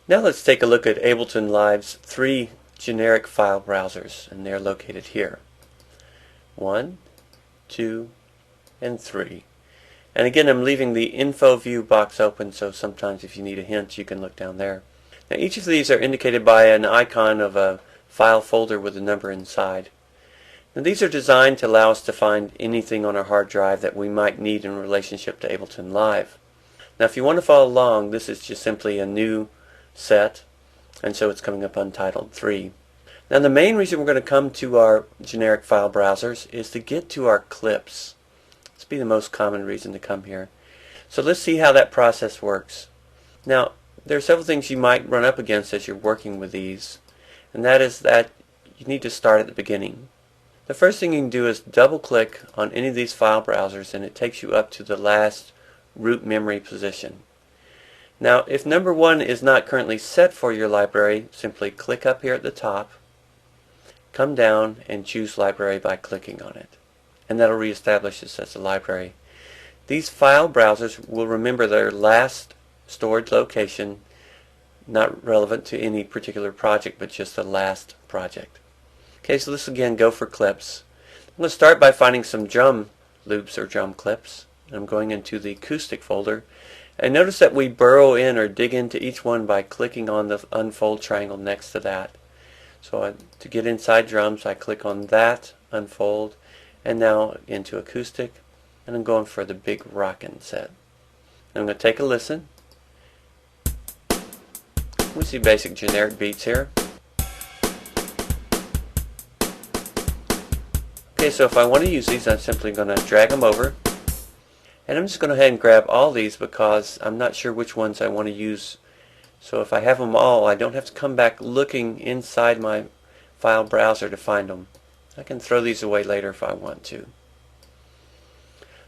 Now let's take a look at Ableton Live's 3 generic file browsers, and they're located here. 1, 2, and 3. And again, I'm leaving the info view box open, so sometimes if you need a hint you can look down there. Now each of these are indicated by an icon of a file folder with a number inside. Now these are designed to allow us to find anything on our hard drive that we might need in relationship to Ableton Live. Now if you want to follow along, this is just simply a new set, and so it's coming up untitled 3. Now the main reason we're going to come to our generic file browsers is to get to our clips. This would be the most common reason to come here. So let's see how that process works. Now there are several things you might run up against as you're working with these, and that is that you need to start at the beginning. The first thing you can do is double click on any of these file browsers and it takes you up to the last root memory position. Now if number 1 is not currently set for your library, simply click up here at the top, come down and choose library by clicking on it, and that'll reestablish this as a library. These file browsers will remember their last storage location, not relevant to any particular project but just the last project. Okay, so let's again go for clips. I'm going to start by finding some drum loops or drum clips. I'm going into the acoustic folder, and notice that we burrow in or dig into each one by clicking on the unfold triangle next to that. So to get inside drums, I click on that, unfold, and now into acoustic, and I'm going for the big rockin' set. I'm going to take a listen. We see basic generic beats here. Okay, so if I want to use these, I'm simply going to drag them over, and I'm just going to go ahead and grab all these because I'm not sure which ones I want to use. So if I have them all, I don't have to come back looking inside my file browser to find them. I can throw these away later if I want to.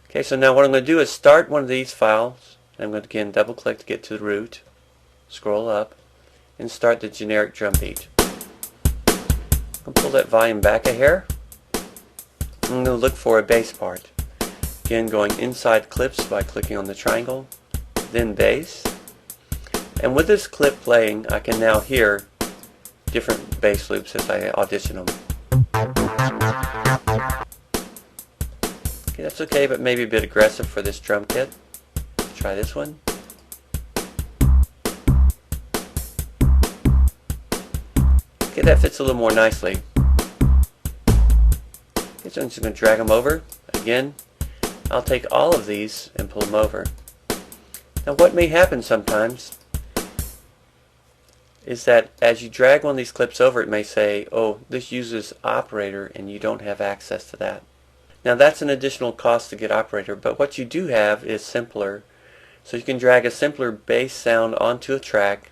Okay, so now what I'm going to do is start one of these files, and I'm going to again double click to get to the root, scroll up, and start the generic drum beat. I'll pull that volume back a hair. I'm going to look for a bass part. Again, going inside clips by clicking on the triangle, then bass. And with this clip playing, I can now hear different bass loops as I audition them. Okay, that's okay, but maybe a bit aggressive for this drum kit. Try this one. Okay, that fits a little more nicely. Okay, so I'm just going to drag them over. Again, I'll take all of these and pull them over. Now what may happen sometimes is that as you drag one of these clips over, it may say, oh, this uses operator and you don't have access to that. Now that's an additional cost to get operator, but what you do have is simpler. So you can drag a simpler bass sound onto a track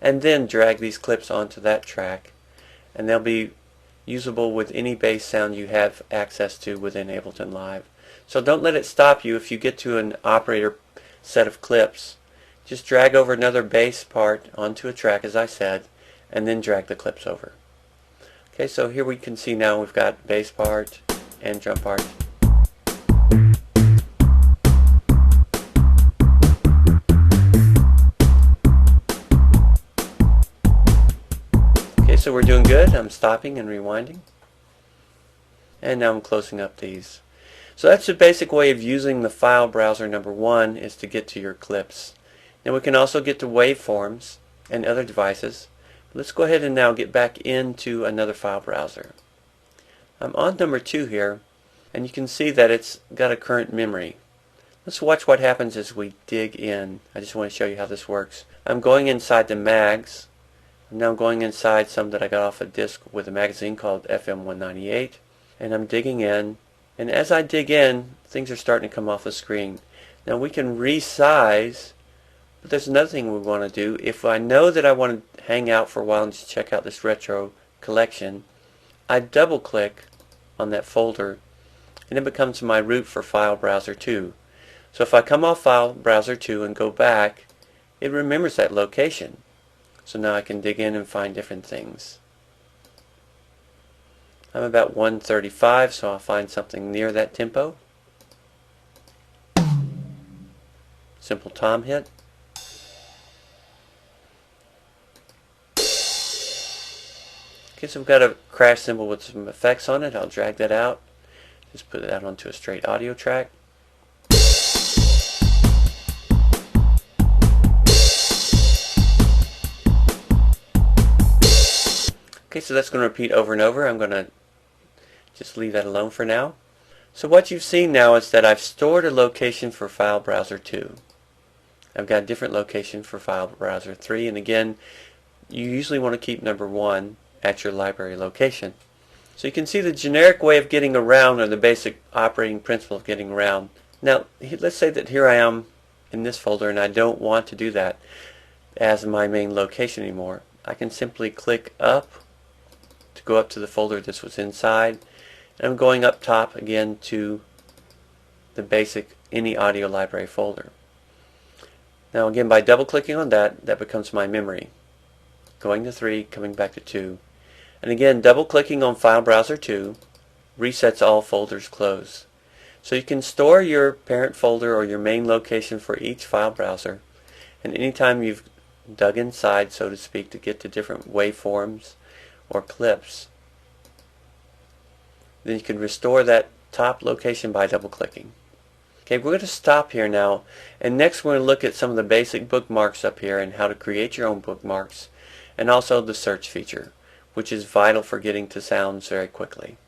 and then drag these clips onto that track, and they'll be usable with any bass sound you have access to within Ableton Live. So don't let it stop you if you get to an operator set of clips. Just drag over another bass part onto a track, as I said, and then drag the clips over. Okay, so here we can see now we've got bass part and drum part. Okay, so we're doing good. I'm stopping and rewinding. And now I'm closing up these. So that's the basic way of using the file browser number 1, is to get to your clips. Now we can also get to waveforms and other devices. Let's go ahead and now get back into another file browser. I'm on number 2 here, and you can see that it's got a current memory. Let's watch what happens as we dig in. I just want to show you how this works. I'm going inside the mags. I'm now going inside some that I got off a disc with a magazine called FM 198, and I'm digging in. And as I dig in, things are starting to come off the screen. Now we can resize, but there's another thing we want to do. If I know that I want to hang out for a while and just check out this retro collection, I double click on that folder and it becomes my root for file browser 2. So if I come off file browser 2 and go back, it remembers that location. So now I can dig in and find different things. I'm about 135, so I'll find something near that tempo. Simple tom hit. Okay, so we've got a crash cymbal with some effects on it. I'll drag that out. Just put that onto a straight audio track. Okay, so that's going to repeat over and over. I'm going to just leave that alone for now. So what you've seen now is that I've stored a location for File Browser 2. I've got a different location for File Browser 3, and again, you usually want to keep number 1 at your library location. So you can see the generic way of getting around, or the basic operating principle of getting around. Now, let's say that here I am in this folder and I don't want to do that as my main location anymore. I can simply click up to go up to the folder this was inside, and I'm going up top again to the basic Any Audio Library folder. Now again, by double clicking on that becomes my memory. Going to 3, coming back to 2. And again, double clicking on File Browser 2 resets all folders closed. So you can store your parent folder or your main location for each file browser, and anytime you've dug inside, so to speak, to get to different waveforms or clips, then you can restore that top location by double clicking. Okay, we're going to stop here now, and next we're going to look at some of the basic bookmarks up here and how to create your own bookmarks, and also the search feature, which is vital for getting to sounds very quickly.